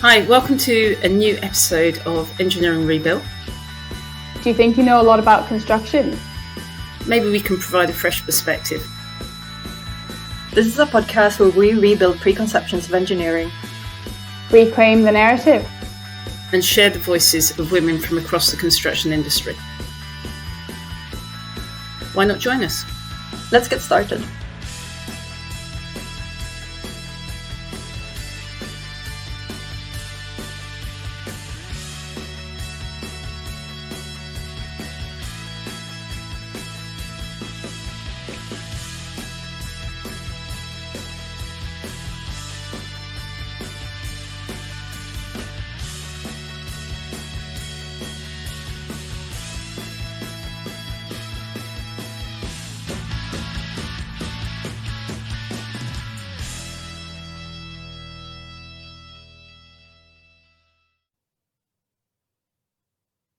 Hi, welcome to a new episode of Engineering Rebuilt. Do you think you know a lot about construction? Maybe we can provide a fresh perspective. This is a podcast where we rebuild preconceptions of engineering, Reclaim the narrative, and share the voices of women from across the construction industry. Why not join us? Let's get started.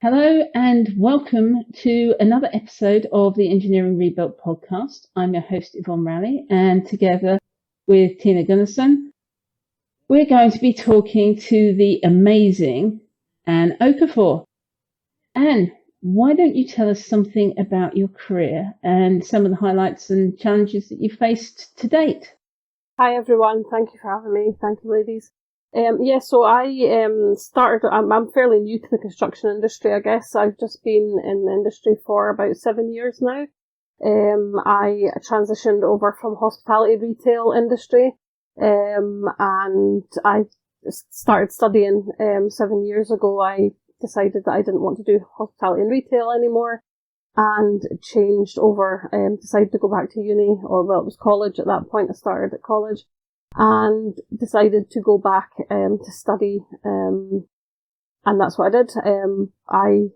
Hello and welcome to another episode of the Engineering Rebuilt podcast. I'm your host Yvonne Raleigh, and together with Tina Gunnarsson, we're going to be talking to the amazing Anne Okafor. Anne, why don't you tell us something about your career and some of the highlights and challenges that you faced to date? Hi everyone, thank you for having me. Thank you, ladies. So I started. I'm fairly new to the construction industry. I guess I've just been in the industry for about 7 years now. I transitioned over from hospitality retail industry, and I started studying 7 years ago. I decided that I didn't want to do hospitality and retail anymore, and changed over. Decided to go back to uni, it was college at that point. I started at college. And decided to go back to study, and that's what I did. I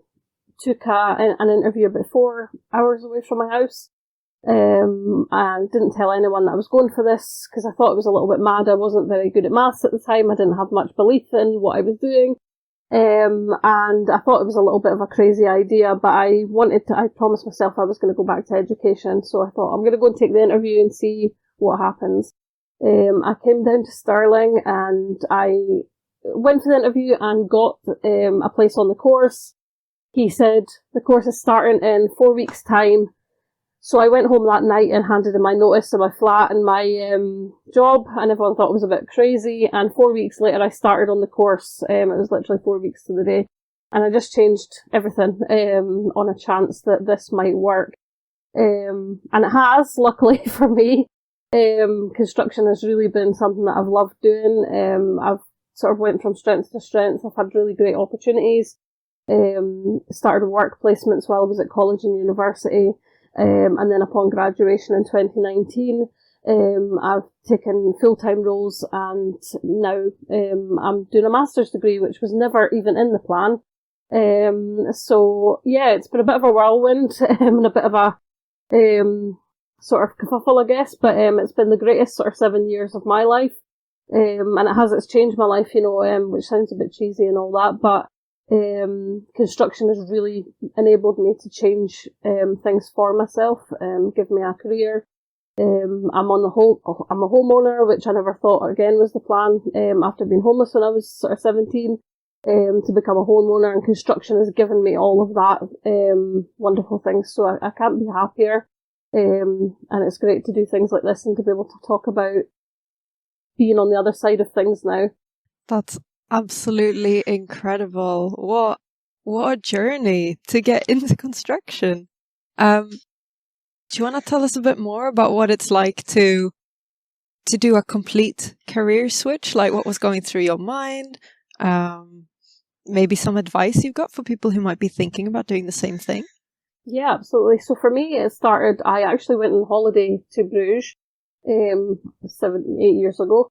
took an interview about 4 hours away from my house, and didn't tell anyone that I was going for this because I thought it was a little bit mad. I wasn't very good at maths at the time. I didn't have much belief in what I was doing, and I thought it was a little bit of a crazy idea. But I promised myself I was going to go back to education, so I thought I'm going to go and take the interview and see what happens. I came down to Stirling and I went for the interview and got a place on the course. He said the course is starting in 4 weeks' time. So I went home that night and handed in my notice to my flat and my job, and everyone thought it was a bit crazy. And 4 weeks later I started on the course. It was literally 4 weeks to the day. And I just changed everything on a chance that this might work. And it has, luckily for me. Construction has really been something that I've loved doing. I've sort of went from strength to strength. I've had really great opportunities. Started work placements while I was at college and university. And then upon graduation in 2019, I've taken full-time roles, and now I'm doing a master's degree, which was never even in the plan. So yeah, it's been a bit of a whirlwind and a bit of a sort of kerfuffle, I guess, but it's been the greatest sort of 7 years of my life, and it's changed my life, which sounds a bit cheesy and all that, but construction has really enabled me to change things for myself, give me a career. I'm a homeowner, which I never thought again was the plan. After being homeless when I was sort of 17, to become a homeowner, and construction has given me all of that wonderful things. So I can't be happier. And it's great to do things like this and to be able to talk about being on the other side of things now. That's absolutely incredible. What a journey to get into construction. Do you want to tell us a bit more about what it's like to do a complete career switch? Like what was going through your mind? Maybe some advice you've got for people who might be thinking about doing the same thing? Yeah, absolutely. So for me, I actually went on holiday to Bruges 7, 8 years ago,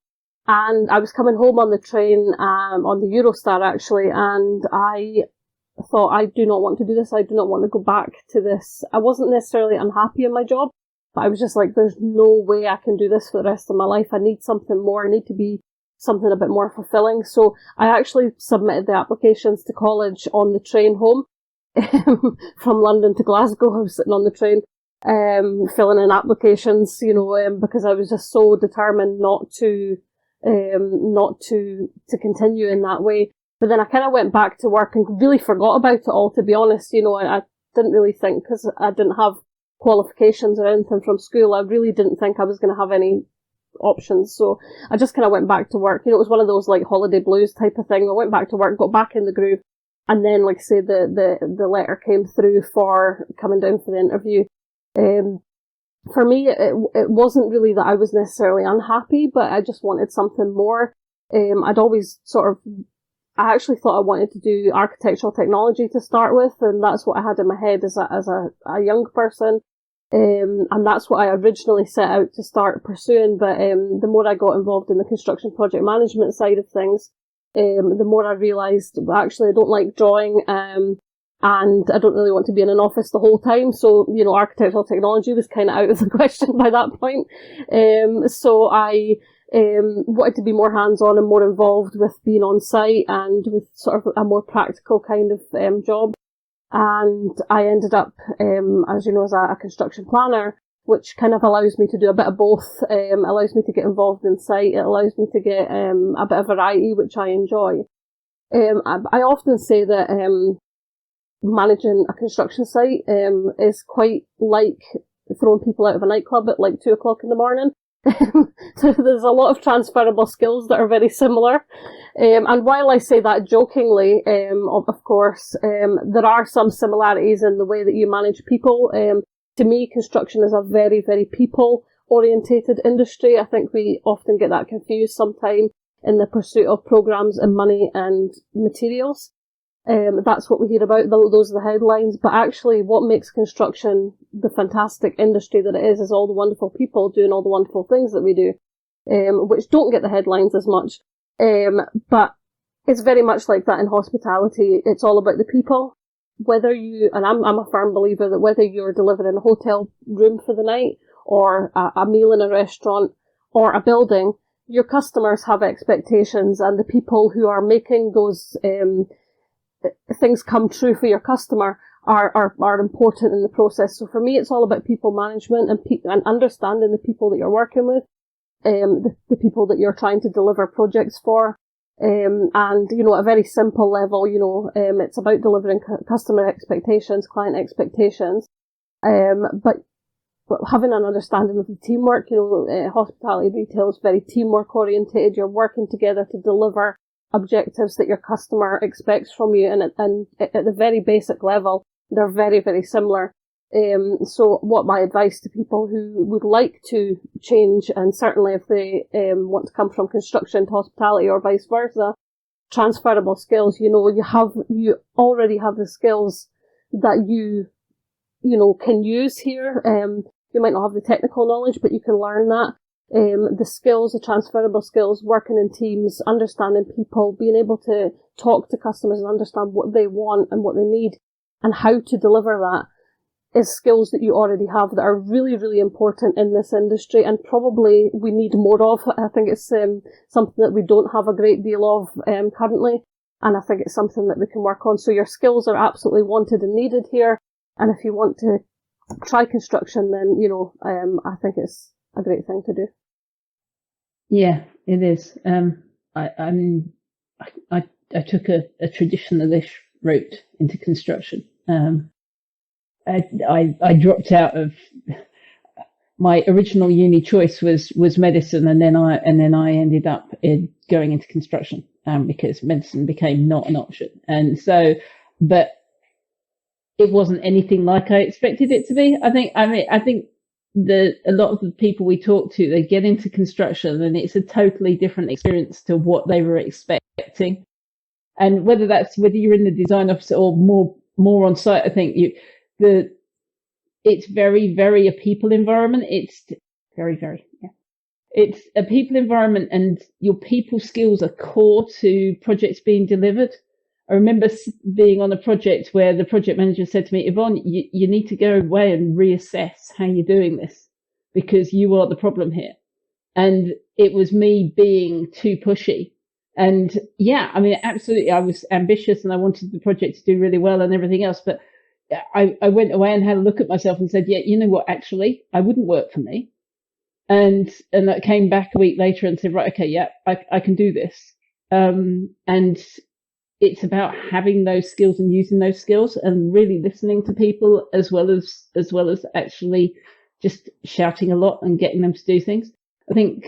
and I was coming home on the train, on the Eurostar actually, and I thought, I do not want to do this. I do not want to go back to this. I wasn't necessarily unhappy in my job, but I was just like, there's no way I can do this for the rest of my life. I need something more. I need to be something a bit more fulfilling. So I actually submitted the applications to college on the train home. From London to Glasgow. I was sitting on the train filling in applications, because I was just so determined not to not to continue in that way. But then I kind of went back to work and really forgot about it all, to be honest. I didn't really think, because I didn't have qualifications or anything from school, I really didn't think I was going to have any options. So I just kind of went back to work. It was one of those like holiday blues type of thing. I went back to work, got back in the groove, and then, like I say, the letter came through for coming down for the interview. For me, it wasn't really that I was necessarily unhappy, but I just wanted something more. I'd always I actually thought I wanted to do architectural technology to start with, and that's what I had in my head as a young person. And that's what I originally set out to start pursuing. But the more I got involved in the construction project management side of things, the more I realised, actually, I don't like drawing, and I don't really want to be in an office the whole time. So, architectural technology was kind of out of the question by that point. So I wanted to be more hands-on and more involved with being on site and with sort of a more practical kind of job. And I ended up, as you know, as a construction planner, which kind of allows me to do a bit of both. Allows me to get involved in site. It allows me to get a bit of variety, which I enjoy. I often say that managing a construction site is quite like throwing people out of a nightclub at like 2:00 in the morning. So there's a lot of transferable skills that are very similar. And while I say that jokingly, of course, there are some similarities in the way that you manage people. To me, construction is a very, very people-orientated industry. I think we often get that confused sometimes in the pursuit of programs and money and materials. That's what we hear about, those are the headlines. But actually, what makes construction the fantastic industry that it is all the wonderful people doing all the wonderful things that we do, which don't get the headlines as much. But it's very much like that in hospitality. It's all about the people. And I'm a firm believer that whether you're delivering a hotel room for the night or a meal in a restaurant or a building, your customers have expectations, and the people who are making those things come true for your customer are important in the process. So for me, it's all about people management and understanding the people that you're working with, the people that you're trying to deliver projects for. And, at a very simple level, it's about delivering customer expectations, client expectations, but having an understanding of the teamwork. Hospitality retail is very teamwork orientated. You're working together to deliver objectives that your customer expects from you, and at the very basic level, they're very, very similar. So what my advice to people who would like to change, and certainly if they want to come from construction to hospitality or vice versa, transferable skills. You already have the skills that you can use here. You might not have the technical knowledge, but you can learn that. The transferable skills, working in teams, understanding people, being able to talk to customers and understand what they want and what they need and how to deliver that, is skills that you already have that are really, really important in this industry, and probably we need more of. I think it's something that we don't have a great deal of currently, and I think it's something that we can work on. So your skills are absolutely wanted and needed here, and if you want to try construction, then I think it's a great thing to do. Yeah, it is. I took a traditionalist route into construction. I dropped out of my original uni choice was medicine, and then I ended up going into construction because medicine became not an option. And so, but it wasn't anything like I expected it to be. I think a lot of the people we talk to, they get into construction and it's a totally different experience to what they were expecting. And whether you're in the design office or more on site, I think it's very, very a people environment. It's very, very, yeah. It's a people environment, and your people skills are core to projects being delivered. I remember being on a project where the project manager said to me, Yvonne, you need to go away and reassess how you're doing this, because you are the problem here. And it was me being too pushy. And yeah, absolutely, I was ambitious and I wanted the project to do really well and everything else. But I went away and had a look at myself and said, yeah, you know what, actually, I wouldn't work for me. and that came back a week later and said, right, okay, yeah, I can do this. And it's about having those skills and using those skills and really listening to people as well as actually just shouting a lot and getting them to do things. I think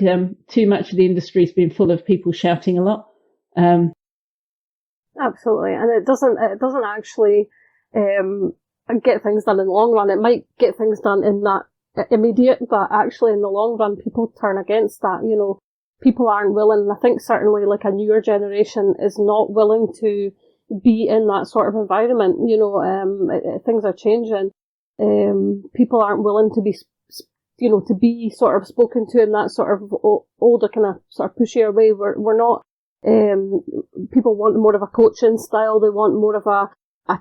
too much of the industry has been full of people shouting a lot. Absolutely, and it doesn't actually get things done in the long run. It might get things done in that immediate, but actually in the long run, people turn against that. You know, people aren't willing. And I think certainly like a newer generation is not willing to be in that sort of environment. You know, things are changing. People aren't willing to be, you know, to be sort of spoken to in that sort of older kind of sort of pushier way. We're not. People want more of a coaching style. They want more of a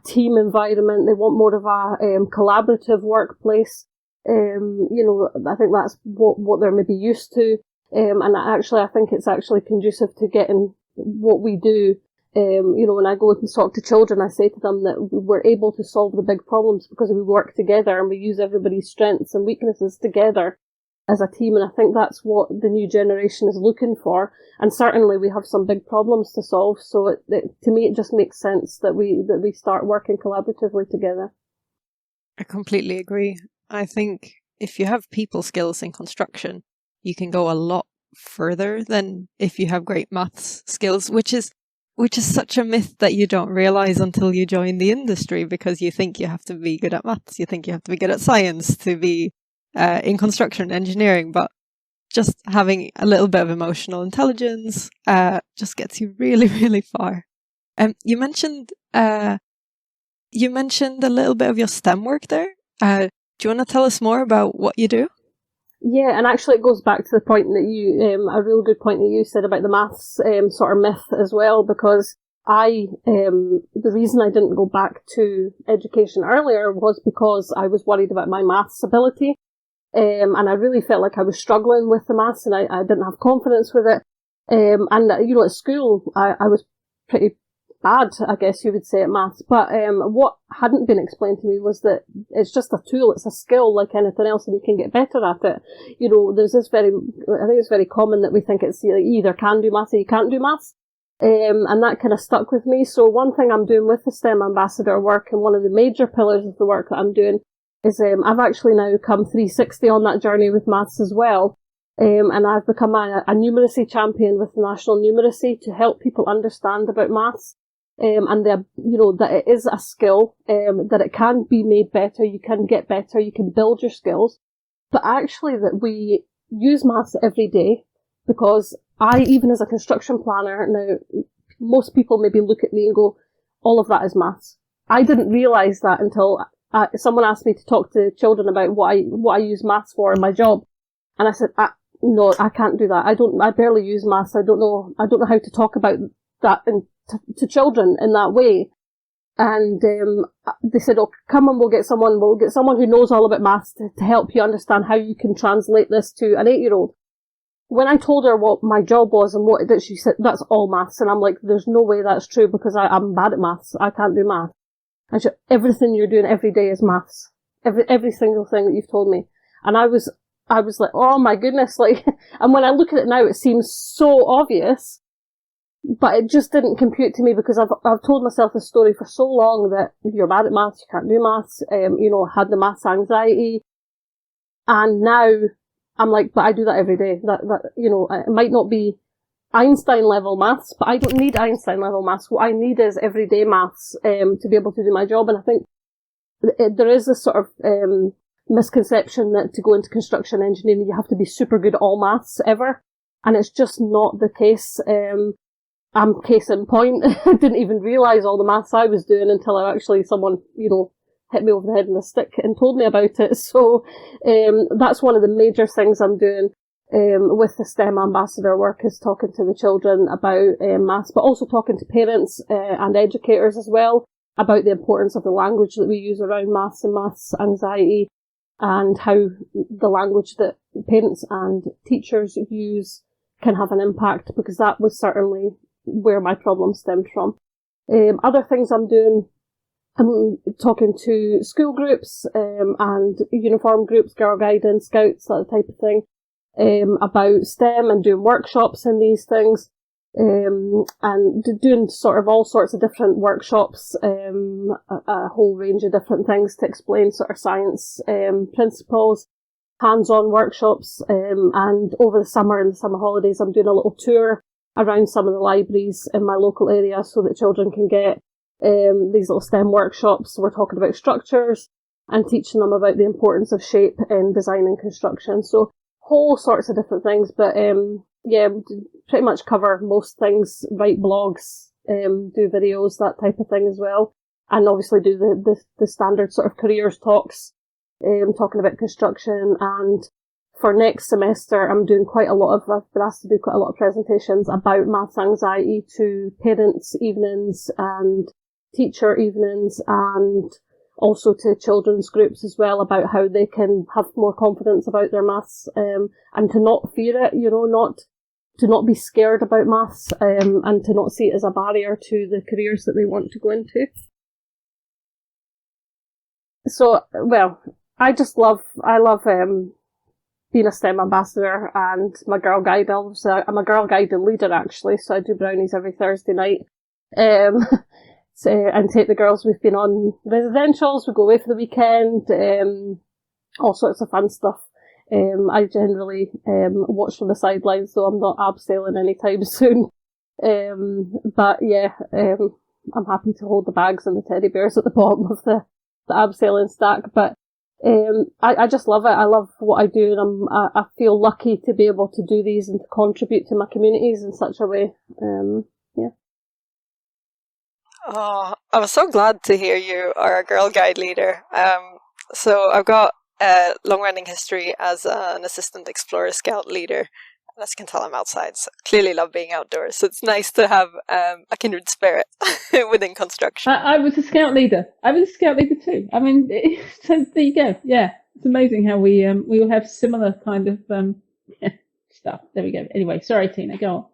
team environment. They want more of a collaborative workplace. You know, I think that's what they're maybe used to. And actually, I think it's actually conducive to getting what we do. You know, when I go and talk to children, I say to them that we're able to solve the big problems because we work together and we use everybody's strengths and weaknesses together as a team. And I think that's what the new generation is looking for. And certainly we have some big problems to solve. So to me, it just makes sense that we start working collaboratively together. I completely agree. I think if you have people skills in construction, you can go a lot further than if you have great maths skills, which is such a myth that you don't realize until you join the industry, because you think you have to be good at maths, you think you have to be good at science to be in construction engineering, but just having a little bit of emotional intelligence just gets you really, really far. You mentioned a little bit of your STEM work there. Do you want to tell us more about what you do? Yeah, and actually it goes back to the point that you, a real good point that you said about the maths sort of myth as well, because the reason I didn't go back to education earlier was because I was worried about my maths ability. And I really felt like I was struggling with the maths and I didn't have confidence with it. And, you know, at school, I was pretty bad, I guess you would say, at maths. But what hadn't been explained to me was that it's just a tool, it's a skill like anything else, and you can get better at it. You know, there's this I think it's very common that we think it's you either can do maths or you can't do maths. And that kind of stuck with me. So one thing I'm doing with the STEM ambassador work, and one of the major pillars of the work that I'm doing, is I've actually now come 360 on that journey with maths as well. And I've become a numeracy champion with National Numeracy to help people understand about maths. And you know, that it is a skill, that it can be made better, you can get better, you can build your skills, but actually that we use maths every day, because even as a construction planner, now, most people maybe look at me and go, all of that is maths. I didn't realise that until someone asked me to talk to children about what I use maths for in my job. And I said, no, I can't do that. I barely use maths. I don't know how to talk about that to children in that way. And they said, oh, come and we'll get someone who knows all about maths to help you understand how you can translate this to an 8-year-old. When I told her what my job was and what it did, she said, that's all maths. And I'm like, there's no way that's true, because I'm bad at maths. I can't do maths. And she said, everything you're doing every day is maths. Every single thing that you've told me. And I was like, oh my goodness, like, and when I look at it now, it seems so obvious, but it just didn't compute to me, because I've told myself this story for so long that you're bad at maths, you can't do maths, you know, had the maths anxiety. And now I'm like, but I do that every day. That, you know, it might not be Einstein level maths, but I don't need Einstein level maths. What I need is everyday maths, to be able to do my job. And I think there is this sort of, misconception that to go into construction engineering, you have to be super good at all maths ever. And it's just not the case. I'm case in point. I didn't even realise all the maths I was doing until someone, you know, hit me over the head with a stick and told me about it. So, that's one of the major things I'm doing, with the STEM ambassador work, is talking to the children about, maths, but also talking to parents, and educators as well about the importance of the language that we use around maths and maths anxiety, and how the language that parents and teachers use can have an impact, because that was certainly where my problem stemmed from. Other things I'm doing, I'm talking to school groups, and uniform groups, Girl Guidance, Scouts, that type of thing, about STEM and doing workshops in these things. And doing sort of all sorts of different workshops, a whole range of different things to explain sort of science principles, hands-on workshops, and over the summer and the summer holidays I'm doing a little tour around some of the libraries in my local area so that children can get these little STEM workshops. We're talking about structures and teaching them about the importance of shape in design and construction. So whole sorts of different things, but yeah, pretty much cover most things, write blogs, do videos, that type of thing as well. And obviously do the standard sort of careers talks, talking about construction. And for next semester, I've been asked to do quite a lot of presentations about maths anxiety to parents' evenings and teacher evenings, and also to children's groups as well, about how they can have more confidence about their maths, and to not fear it, to not be scared about maths, and to not see it as a barrier to the careers that they want to go into. So, well, I love being a STEM ambassador and my Girl Guide. I'm a Girl Guide and leader actually, so I do brownies every Thursday night. And take the girls. We've been on residentials, we go away for the weekend, all sorts of fun stuff. I generally watch from the sidelines, though I'm not abseiling anytime soon. But yeah, I'm happy to hold the bags and the teddy bears at the bottom of the abseiling stack. But I just love it. I love what I do, and I feel lucky to be able to do these and to contribute to my communities in such a way. Yeah. Oh, I'm so glad to hear you are a Girl Guide leader. So I've got a long-running history as an assistant explorer scout leader. As you can tell, I'm outside, so clearly love being outdoors. So it's nice to have a kindred spirit within construction. I was a scout leader. I was a scout leader too. I mean, so there you go. Yeah, it's amazing how we all have similar kind of stuff. There we go. Anyway, sorry, Tina, go on.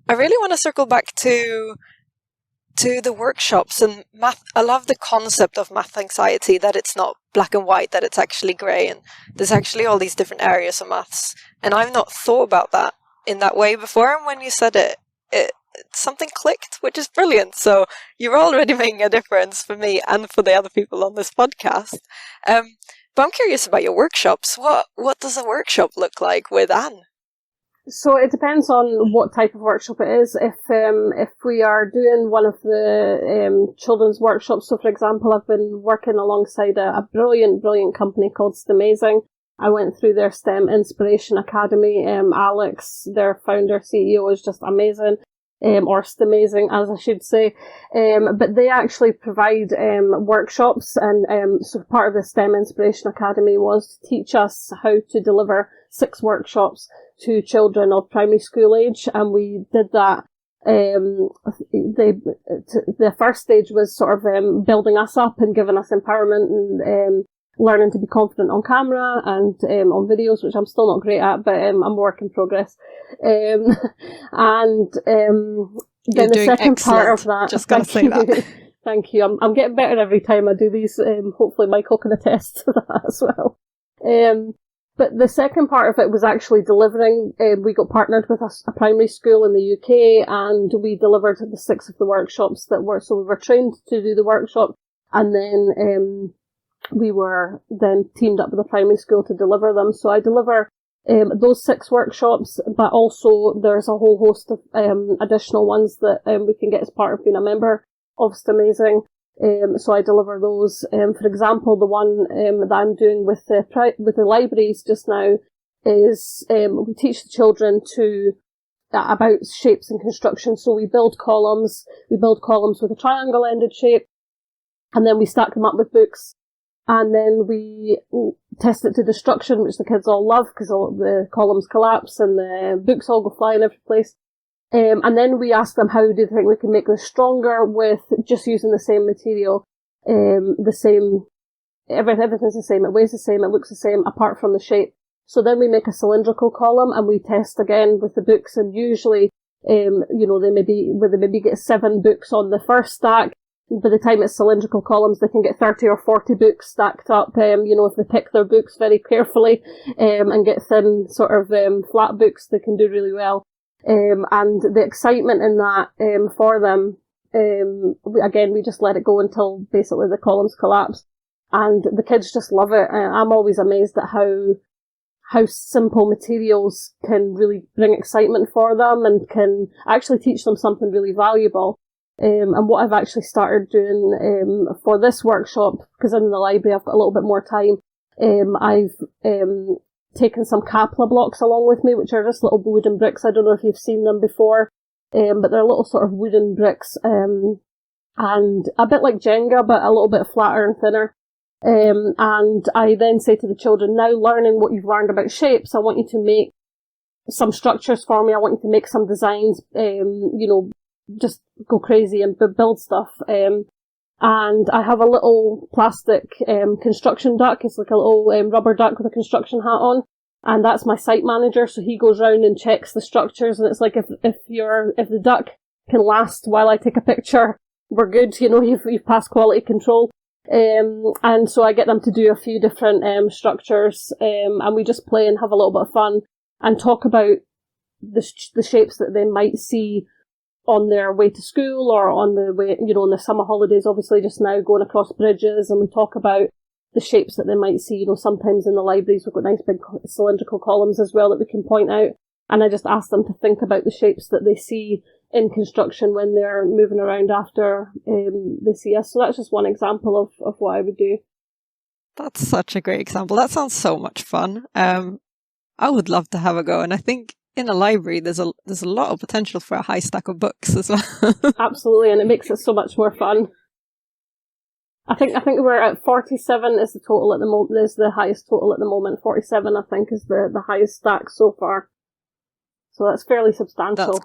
I really want to circle back to the workshops and math. I love the concept of math anxiety, that it's not black and white, that it's actually grey, and there's actually all these different areas of maths. And I've not thought about that in that way before, and when you said it something clicked, which is brilliant. So you're already making a difference for me and for the other people on this podcast. But I'm curious about your workshops. What does a workshop look like with Anne? So it depends on what type of workshop it is. If we are doing one of the children's workshops, so for example, I've been working alongside a brilliant company called STEMazing. I went through their STEM Inspiration Academy. Alex, their founder, CEO, is just amazing. Or STEMazing, as I should say. But they actually provide workshops, and so part of the STEM Inspiration Academy was to teach us how to deliver 6 workshops to children of primary school age, and we did that. The first stage was sort of building us up and giving us empowerment and learning to be confident on camera and on videos, which I'm still not great at, but I'm a work in progress. And then the second part of that, just gotta say that. Thank you. I'm getting better every time I do these. Hopefully Michael can attest to that as well. But the second part of it was actually delivering. We got partnered with a primary school in the UK, and we delivered the 6 of the workshops that were. So we were trained to do the workshop, and then we were then teamed up with a primary school to deliver them. So I deliver those 6 workshops, but also there's a whole host of additional ones that we can get as part of being a member of STEMazing. So I deliver those. For example, the one that I'm doing with the libraries just now is we teach the children about shapes and construction. So we build columns. We build columns with a triangle-ended shape, and then we stack them up with books. And then we test it to destruction, which the kids all love because all the columns collapse and the books all go flying every place. And then we ask them, how do they think we can make this stronger with just using the same material, everything's the same, it weighs the same, it looks the same, apart from the shape. So then we make a cylindrical column and we test again with the books, and usually, they maybe get 7 books on the first stack, by the time it's cylindrical columns, they can get 30 or 40 books stacked up, if they pick their books very carefully, and get thin sort of, flat books, they can do really well. And the excitement in that, for them, we just let it go until basically the columns collapse. And the kids just love it. I'm always amazed at how simple materials can really bring excitement for them and can actually teach them something really valuable. And what I've actually started doing for this workshop, because I'm in the library, I've got a little bit more time, I've taken some Kapla blocks along with me, which are just little wooden bricks. I don't know if you've seen them before, but they're little sort of wooden bricks, and a bit like Jenga, but a little bit flatter and thinner. And I then say to the children, now learning what you've learned about shapes, I want you to make some structures for me. I want you to make some designs, just go crazy and build stuff. And I have a little plastic construction duck. It's like a little rubber duck with a construction hat on. And that's my site manager. So he goes round and checks the structures. And it's like, if the duck can last while I take a picture, we're good. You've passed quality control. And so I get them to do a few different structures, and we just play and have a little bit of fun and talk about the shapes that they might see on their way to school or on the way, in the summer holidays, obviously just now going across bridges, and we talk about the shapes that they might see. Sometimes in the libraries we've got nice big cylindrical columns as well that we can point out, and I just ask them to think about the shapes that they see in construction when they're moving around after they see us. So that's just one example of what I would do. That's such a great example. That sounds so much fun. I would love to have a go, and I think in a library there's a lot of potential for a high stack of books as well. Absolutely, and it makes it so much more fun. I think we're at 47 is the total at the moment. Is the highest total at the moment. 47, I think, is the highest stack so far. So that's fairly substantial.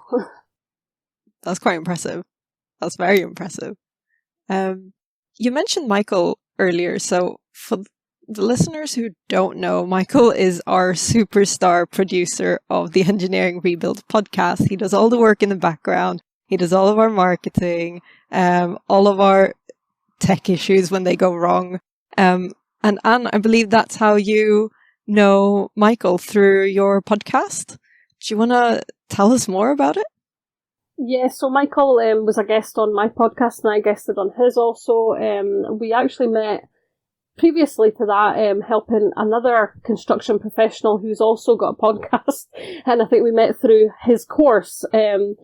That's quite impressive. That's very impressive. You mentioned Michael earlier, so for the listeners who don't know, Michael is our superstar producer of the Engineering Rebuild podcast. He does all the work in the background. He does all of our marketing, all of our tech issues when they go wrong. And Anne, I believe that's how you know Michael, through your podcast. Do you want to tell us more about it? Yeah, so Michael was a guest on my podcast and I guested on his also. We actually met previously to that, helping another construction professional who's also got a podcast, and I think we met through his course. So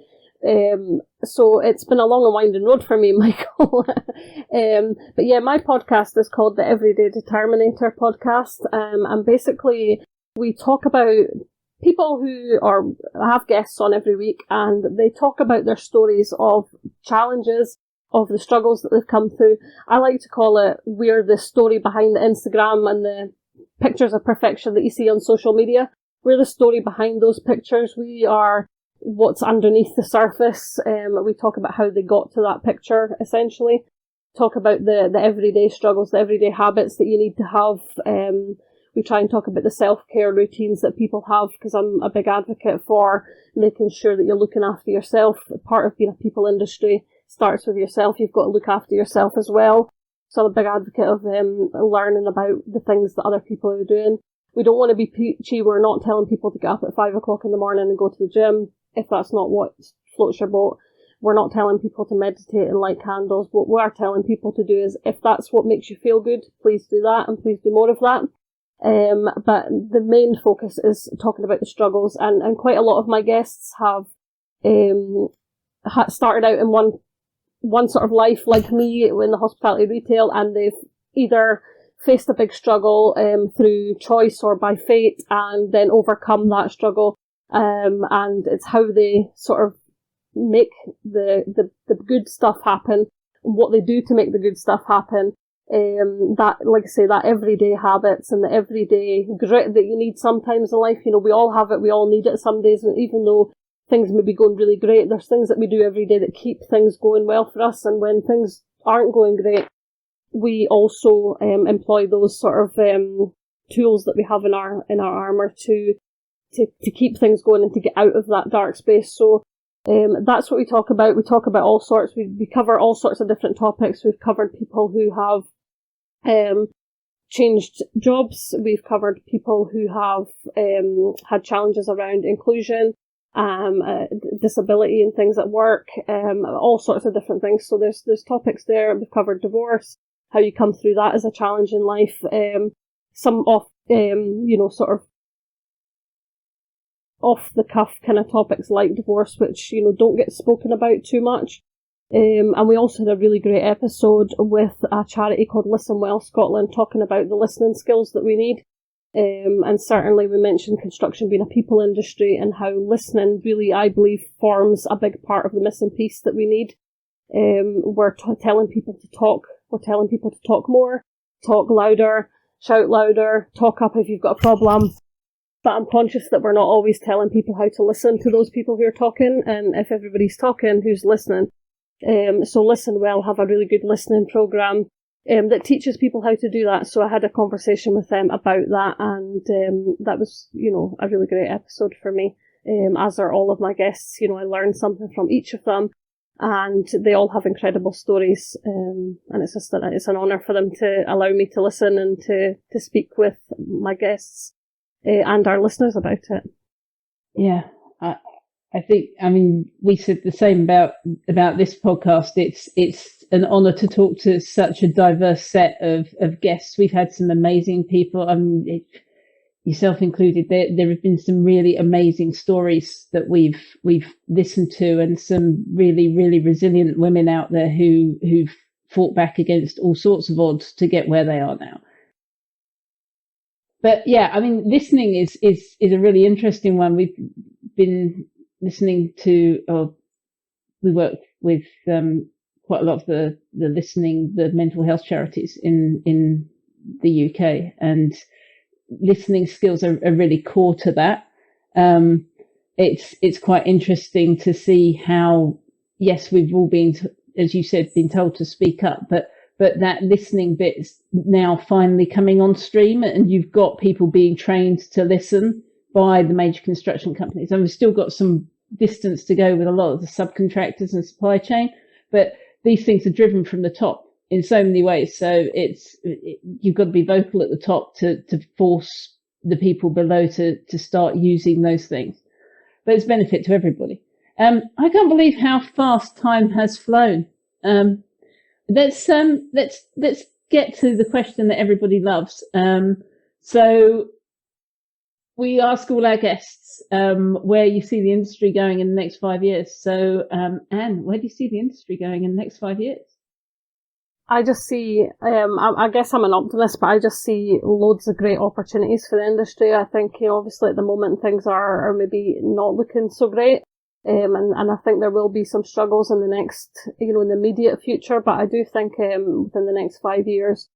it's been a long and winding road for me, Michael. But yeah, my podcast is called the Everyday Determinator podcast, and basically we talk about people who have guests on every week, and they talk about their stories of challenges, of the struggles that they've come through. I like to call it, we're the story behind the Instagram and the pictures of perfection that you see on social media. We're the story behind those pictures. We are what's underneath the surface. We talk about how they got to that picture, essentially. Talk about the everyday struggles, the everyday habits that you need to have. We try and talk about the self-care routines that people have, because I'm a big advocate for making sure that you're looking after yourself. Part of being a people industry starts with yourself. You've got to look after yourself as well. So I'm a big advocate of learning about the things that other people are doing. We don't want to be preachy. We're not telling people to get up at 5 o'clock in the morning and go to the gym if that's not what floats your boat. We're not telling people to meditate and light candles. What we are telling people to do is, if that's what makes you feel good, please do that, and please do more of that. But the main focus is talking about the struggles, and quite a lot of my guests have started out in one sort of life like me in the hospitality retail, and they've either faced a big struggle through choice or by fate, and then overcome that struggle, and it's how they sort of make the good stuff happen, what they do to make the good stuff happen. That, like I say, that everyday habits and the everyday grit that you need sometimes in life. We all have it, we all need it some days, and even though things may be going really great, there's things that we do every day that keep things going well for us, and when things aren't going great, we also employ those sort of tools that we have in our armour to keep things going and to get out of that dark space. So That's what we talk about. We talk about all sorts. We cover all sorts of different topics. We've covered people who have changed jobs. We've covered people who have had challenges around inclusion, disability and things at work, all sorts of different things. So there's topics there. We've covered divorce, how you come through that as a challenge in life. Some sort of off the cuff kind of topics like divorce, which don't get spoken about too much. And we also had a really great episode with a charity called Listen Well Scotland, talking about the listening skills that we need. And certainly we mentioned construction being a people industry and how listening really, I believe, forms a big part of the missing piece that we need. We're telling people to talk. We're telling people to talk more, talk louder, shout louder, talk up if you've got a problem. But I'm conscious that we're not always telling people how to listen to those people who are talking. And if everybody's talking, who's listening? So Listen Well have a really good listening programme that teaches people how to do that. So I had a conversation with them about that, and that was, a really great episode for me. As are all of my guests. I learned something from each of them, and they all have incredible stories. And it's an honour for them to allow me to listen and to speak with my guests and our listeners about it. Yeah. I think, we said the same about this podcast. It's an honour to talk to such a diverse set of guests. We've had some amazing people, yourself included. There have been some really amazing stories that we've listened to, and some really, really resilient women out there who've fought back against all sorts of odds to get where they are now. But yeah, listening is a really interesting one. We've been listening to, we work with quite a lot of the mental health charities in the UK, and listening skills are really core to that. It's quite interesting to see how, yes, we've all been, as you said, been told to speak up, but that listening bit's now finally coming on stream, and you've got people being trained to listen by the major construction companies. And we've still got some distance to go with a lot of the subcontractors and supply chain, but these things are driven from the top in so many ways. So you've got to be vocal at the top to force the people below to start using those things. But it's benefit to everybody. I can't believe how fast time has flown. Let's get to the question that everybody loves. So we ask all our guests where you see the industry going in the next 5 years. So, Anne, where do you see the industry going in the next 5 years? I just see, I guess I'm an optimist, but I just see loads of great opportunities for the industry. I think, obviously at the moment things are maybe not looking so great. And I think there will be some struggles in the next, in the immediate future, but I do think within the next 5 years,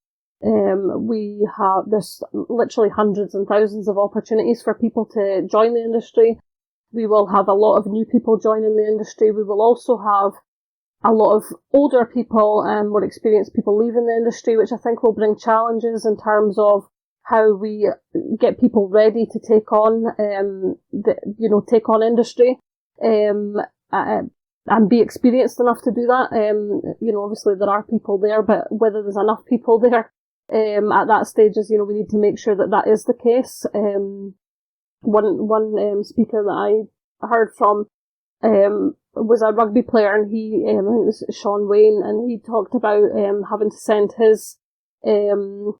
there's literally hundreds and thousands of opportunities for people to join the industry. We will have a lot of new people joining the industry. We will also have a lot of older people and more experienced people leaving the industry, which I think will bring challenges in terms of how we get people ready to take on, take on industry. And be experienced enough to do that. Obviously there are people there, but whether there's enough people there at that stage is, we need to make sure that is the case. One speaker that I heard from was a rugby player, and he, I think it was Sean Wayne, and he talked about having to send his male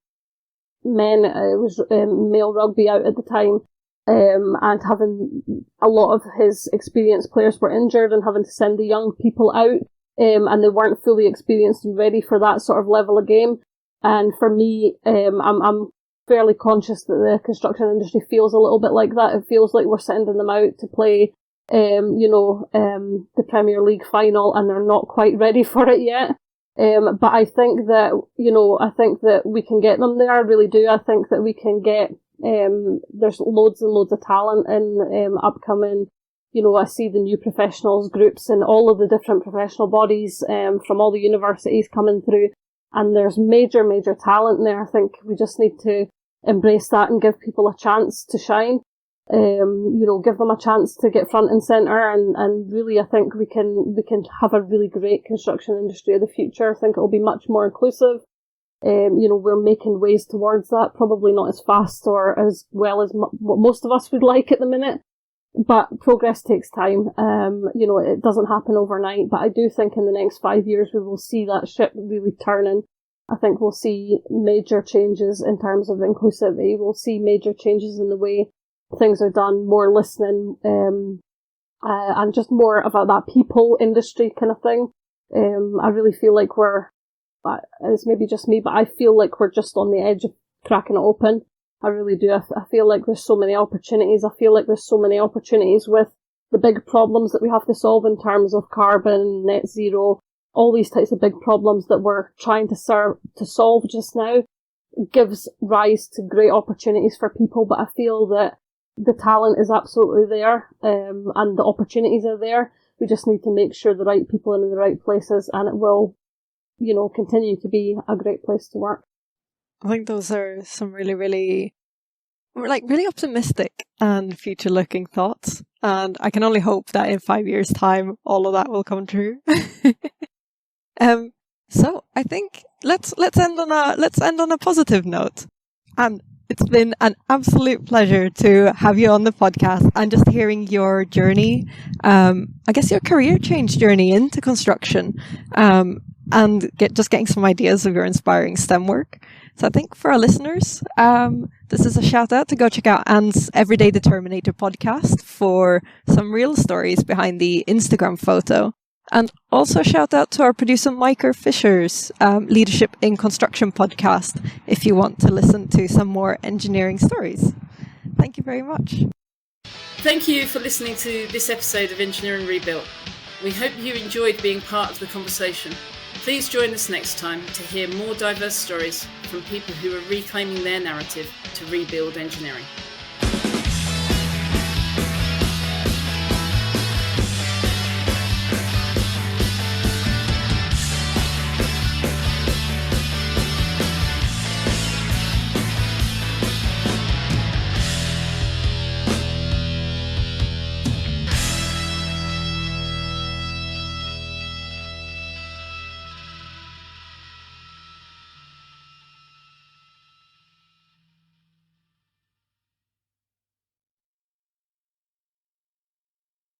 rugby out at the time. And having a lot of his experienced players were injured, and having to send the young people out, and they weren't fully experienced and ready for that sort of level of game. And for me, I'm fairly conscious that the construction industry feels a little bit like that. It feels like we're sending them out to play, the Premier League final, and they're not quite ready for it yet. But I think that we can get them there. I really do. I think that we can get. There's loads and loads of talent in upcoming. I see the new professionals groups and all of the different professional bodies from all the universities coming through, and there's major talent there. I think we just need to embrace that and give people a chance to shine. give them a chance to get front and centre, and really I think we can have a really great construction industry of the future. I think it'll be much more inclusive. We're making ways towards that, probably not as fast or as well as what most of us would like at the minute, but progress takes time. It doesn't happen overnight, but I do think in the next 5 years we will see that ship really turning. I think we'll see major changes in terms of inclusivity. We'll see major changes in the way things are done, more listening, and just more of that people industry kind of thing. I really feel like it's maybe just me, but I feel like we're just on the edge of cracking it open. I really do. I feel like there's so many opportunities. I feel like there's so many opportunities with the big problems that we have to solve in terms of carbon, net zero, all these types of big problems that we're trying to solve just now gives rise to great opportunities for people. But I feel that the talent is absolutely there, and the opportunities are there. We just need to make sure the right people are in the right places, and it will continue to be a great place to work. I think those are some really, really, really optimistic and future-looking thoughts. And I can only hope that in 5 years' time, all of that will come true. So I think let's end on a positive note. And it's been an absolute pleasure to have you on the podcast and just hearing your journey. I guess your career change journey into construction. And getting some ideas of your inspiring STEM work. So I think for our listeners, this is a shout out to go check out Anne's Everyday Determinator podcast for some real stories behind the Instagram photo. And also shout out to our producer Micah Fisher's Leadership in Construction podcast if you want to listen to some more engineering stories. Thank you very much. Thank you for listening to this episode of Engineering Rebuilt. We hope you enjoyed being part of the conversation. Please join us next time to hear more diverse stories from people who are reclaiming their narrative to rebuild engineering.